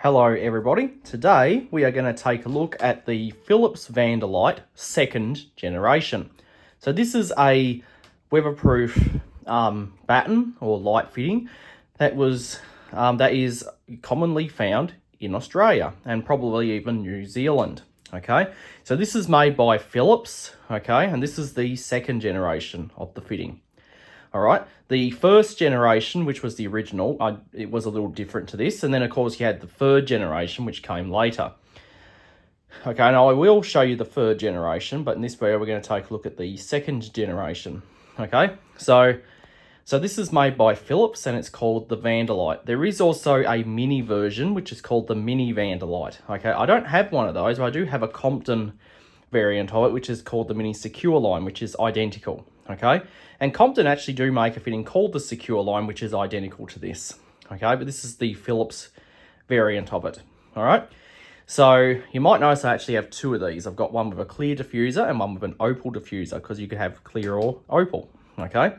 Hello everybody, today we are going to take a look at the Philips Vandalite second generation. So this is a weatherproof batten or light fitting that is commonly found in Australia and probably even New Zealand. Okay, so this is made by Philips, okay, and this is the second generation of the fitting. All right, the first generation, which was the original, it was a little different to this. And then, of course, you had the third generation, which came later. Okay, now I will show you the third generation, but in this video, we're going to take a look at the second generation. Okay, so this is made by Philips, and it's called the Vandalite. There is also a mini version, which is called the Mini Vandalite. Okay, I don't have one of those, but I do have a Compton variant of it, which is called the Mini Secure Line, which is identical. Okay, and Compton actually do make a fitting called the Secure Line, which is identical to this. Okay, but this is the Philips variant of it. All right, so you might notice I actually have two of these. I've got one with a clear diffuser and one with an opal diffuser, because you could have clear or opal. Okay,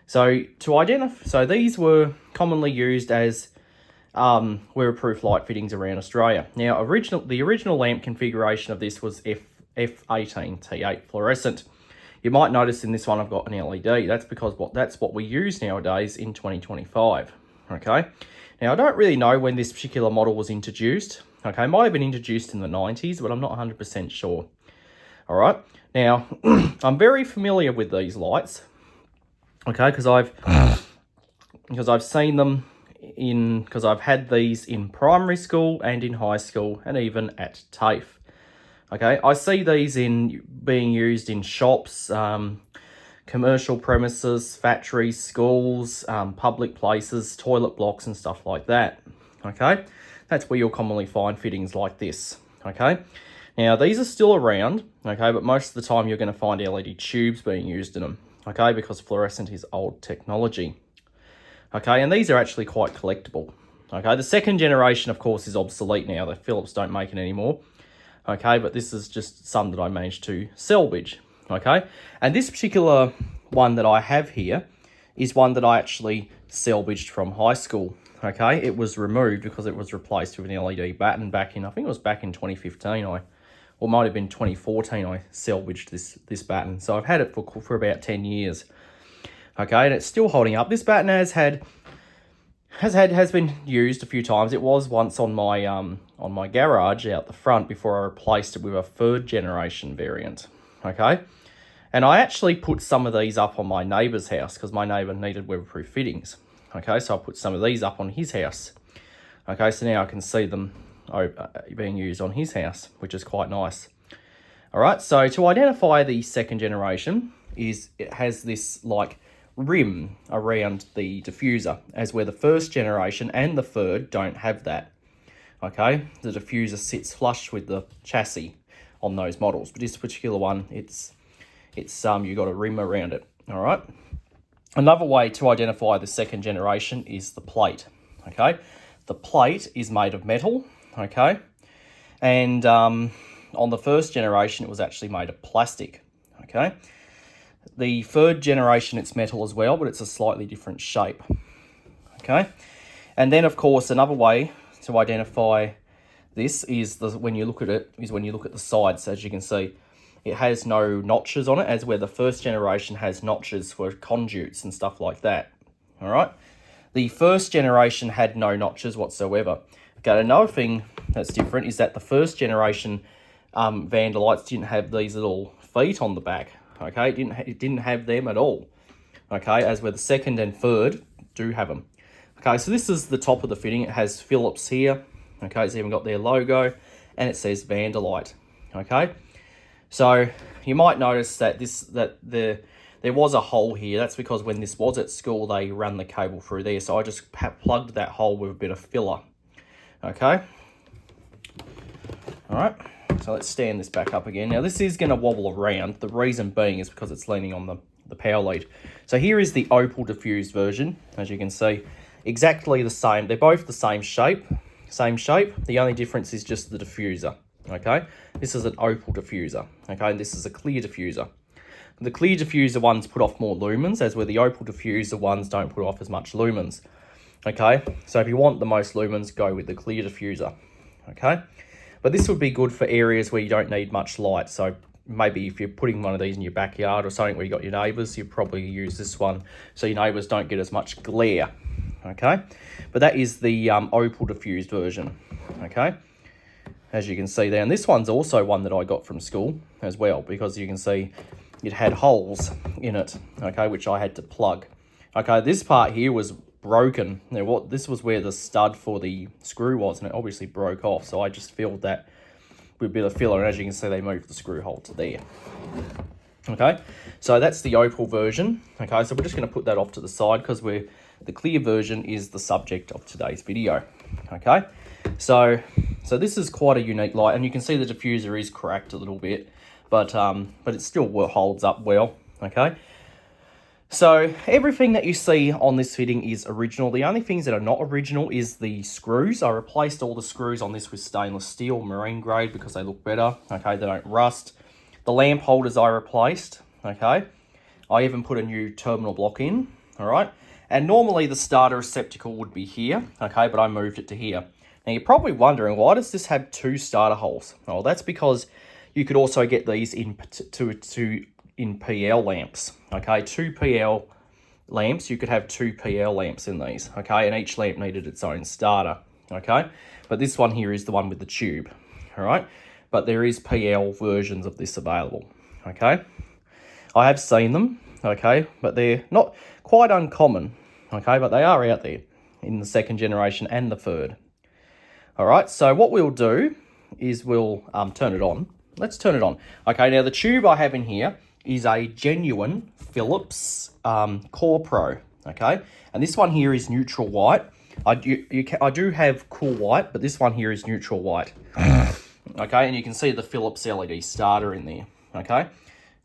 so these were commonly used as weatherproof light fittings around Australia. Now, the original lamp configuration of this was F18 T8 fluorescent. You might notice in this one I've got an LED. That's because that's what we use nowadays in 2025. Okay. Now, I don't really know when this particular model was introduced. Okay, it might have been introduced in the 90s, but I'm not 100% sure. All right. Now, I'm very familiar with these lights. Okay, because I've seen them because I've had these in primary school and in high school and even at TAFE. Okay, I see these being used in shops, commercial premises, factories, schools, public places, toilet blocks and stuff like that. Okay, that's where you'll commonly find fittings like this. Okay, now these are still around, okay, but most of the time you're going to find LED tubes being used in them, okay, because fluorescent is old technology. Okay, and these are actually quite collectible. Okay, the second generation, of course, is obsolete now. The Philips don't make it anymore. Okay, but this is just some that I managed to salvage. Okay, and this particular one that I have here is one that I actually salvaged from high school. Okay, it was removed because it was replaced with an LED batten back in, I think it was back in 2015, or might have been 2014. I salvaged this batten, so I've had it for about 10 years. Okay, and it's still holding up. This batten has been used a few times. It was once on my garage out the front before I replaced it with a third generation variant. Okay, and I actually put some of these up on my neighbour's house because my neighbour needed weatherproof fittings. Okay, so I put some of these up on his house. Okay, so now I can see them being used on his house, which is quite nice. All right, so to identify the second generation it has this like rim around the diffuser, as where the first generation and the third don't have that. Okay, the diffuser sits flush with the chassis on those models, but this particular one, it's you got a rim around it. All right, another way to identify the second generation is the plate. Okay, the plate is made of metal. Okay, and on the first generation it was actually made of plastic. Okay, the third generation, it's metal as well, but it's a slightly different shape. Okay, and then of course another way to identify this is when you look at the sides. As you can see, it has no notches on it, as where the first generation has notches for conduits and stuff like that. All right, the first generation had no notches whatsoever. Okay, another thing that's different is that the first generation Vandalites didn't have these little feet on the back. Okay, it didn't have them at all. Okay, as where the second and third do have them. Okay, so this is the top of the fitting. It has Philips here. Okay, it's even got their logo, and it says Vandalite. Okay, so you might notice that there was a hole here. That's because when this was at school, they ran the cable through there. So I just plugged that hole with a bit of filler. Okay. All right. So let's stand this back up again. Now this is going to wobble around. The reason being is because it's leaning on the power lead. So here is the opal diffused version. As you can see, exactly the same. They're both the same shape. The only difference is just the diffuser. Okay, this is an opal diffuser. Okay, and this is a clear diffuser. The clear diffuser ones put off more lumens, as where the opal diffuser ones don't put off as much lumens. Okay, so if you want the most lumens, go with the clear diffuser. Okay, but this would be good for areas where you don't need much light. So maybe if you're putting one of these in your backyard or something where you got your neighbours, you probably use this one so your neighbours don't get as much glare. Okay, but that is the opal diffused version. Okay, as you can see there, and this one's also one that I got from school as well, because you can see it had holes in it, okay, which I had to plug. Okay, this part here was broken. Now, this was where the stud for the screw was, and it obviously broke off, so I just filled that with a bit of filler, and as you can see, they moved the screw hole to there. Okay, so that's the opal version. Okay, so we're just going to put that off to the side because the clear version is the subject of today's video. Okay, so this is quite a unique light, and you can see the diffuser is cracked a little bit, but it still holds up well. Okay, so everything that you see on this fitting is original. The only things that are not original is the screws. I replaced all the screws on this with stainless steel, marine grade, because they look better. Okay, they don't rust. The lamp holders I replaced. Okay, I even put a new terminal block in. All right, and normally the starter receptacle would be here. Okay, but I moved it to here. Now you're probably wondering, why does this have 2 starter holes? Well, that's because you could also get these in PL lamps. Okay, 2 PL lamps, you could have 2 PL lamps in these. Okay, and each lamp needed its own starter. Okay, but this one here is the one with the tube. All right, but there is PL versions of this available. Okay, I have seen them. Okay, but they're not quite uncommon. Okay, but they are out there in the 2nd generation and the 3rd. All right, so what we'll do is we'll turn it on. Let's turn it on. Okay, now the tube I have in here is a genuine Philips Core Pro. Okay, and this one here is neutral white. I do have cool white, but this one here is neutral white. Okay, and you can see the Philips LED starter in there. Okay,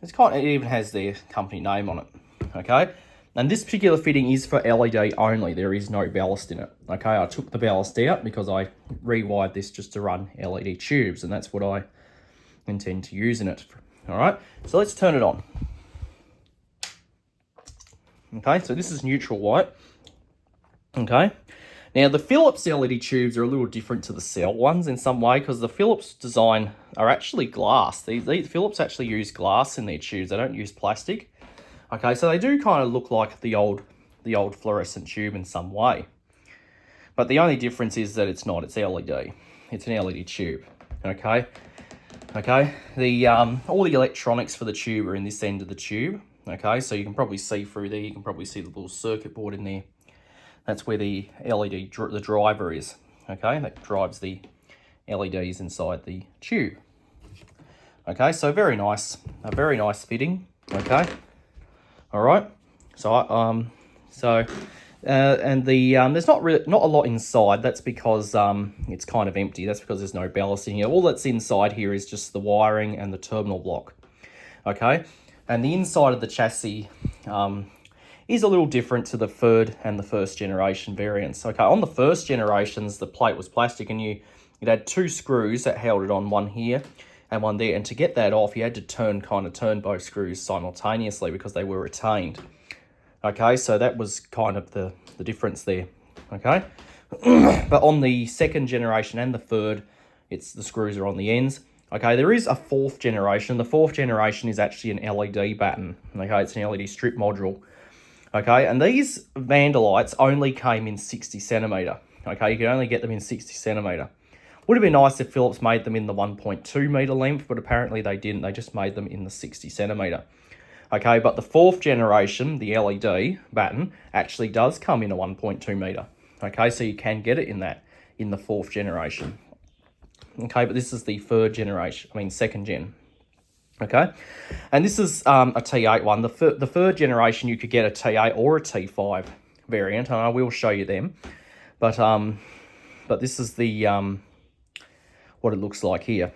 it even has their company name on it. Okay, and this particular fitting is for LED only. There is no ballast in it. Okay, I took the ballast out because I rewired this just to run LED tubes, and that's what I intend to use in it. All right, so let's turn it on. Okay, so this is neutral white. Okay, now the Philips LED tubes are a little different to the cell ones in some way, because the Philips design are actually glass. These Philips actually use glass in their tubes. They don't use plastic. Okay, so they do kind of look like the old fluorescent tube in some way. But the only difference is that it's LED. It's an LED tube. Okay. Okay, all the electronics for the tube are in this end of the tube. Okay, so you can probably see through there. You can probably see the little circuit board in there. That's where the LED, the driver is. Okay, that drives the LEDs inside the tube. Okay, so a very nice fitting. Okay, all right. So and there's not a lot inside. That's because it's kind of empty. That's because there's no ballast in here. All that's inside here is just the wiring and the terminal block. Okay, and the inside of the chassis is a little different to the 3rd and the 1st generation variants. Okay, on the 1st generations, the plate was plastic, and it had 2 screws that held it on, one here and one there. And to get that off, you had to turn both screws simultaneously because they were retained. Okay, so that was kind of the difference there. Okay, but on the 2nd generation and the 3rd, the screws are on the ends. Okay, there is a 4th generation. The 4th generation is actually an LED batten. Okay, it's an LED strip module. Okay, and these vandalites only came in 60 centimetre. Okay, you can only get them in 60 centimetre. Would have been nice if Philips made them in the 1.2 metre length, but apparently they didn't. They just made them in the 60 centimetre. Okay, but the 4th generation, the LED batten, actually does come in a 1.2 metre. Okay, so you can get it in the 4th generation. Okay, but this is the 2nd gen. Okay, and this is a T8 one. The 3rd generation, you could get a T8 or a T5 variant, and I will show you them. But this is the what it looks like here.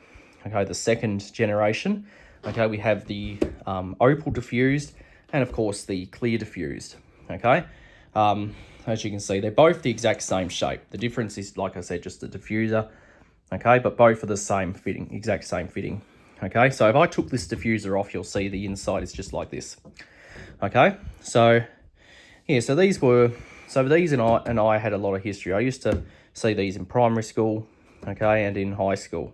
Okay, the 2nd generation. Okay, we have the opal diffused and, of course, the clear diffused. Okay, as you can see, they're both the exact same shape. The difference is, like I said, just the diffuser. Okay, but both are the same fitting, exact same fitting. Okay, so if I took this diffuser off, you'll see the inside is just like this. Okay, so yeah, so these were So these and I had a lot of history. I used to see these in primary school, okay, and in high school.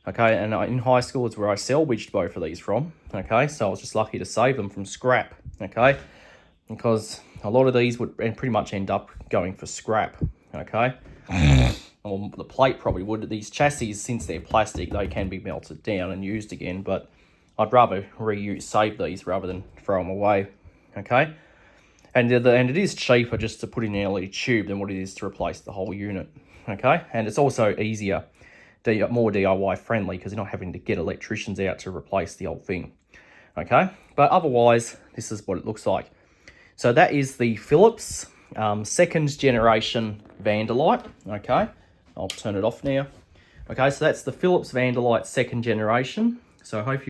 Okay, and in high school is where I salvaged both of these from, okay, so I was just lucky to save them from scrap, okay, because a lot of these would pretty much end up going for scrap, okay. Or the plate probably would. These chassis, since they're plastic, they can be melted down and used again, but I'd rather save these rather than throw them away, okay. And it is cheaper just to put in an LED tube than what it is to replace the whole unit, okay. And it's also easier, more DIY friendly, because you're not having to get electricians out to replace the old thing, okay. But otherwise, this is what it looks like. So that is the Philips second generation vandalite, okay. I'll turn it off now. Okay, so that's the Philips vandalite second generation. So I hope you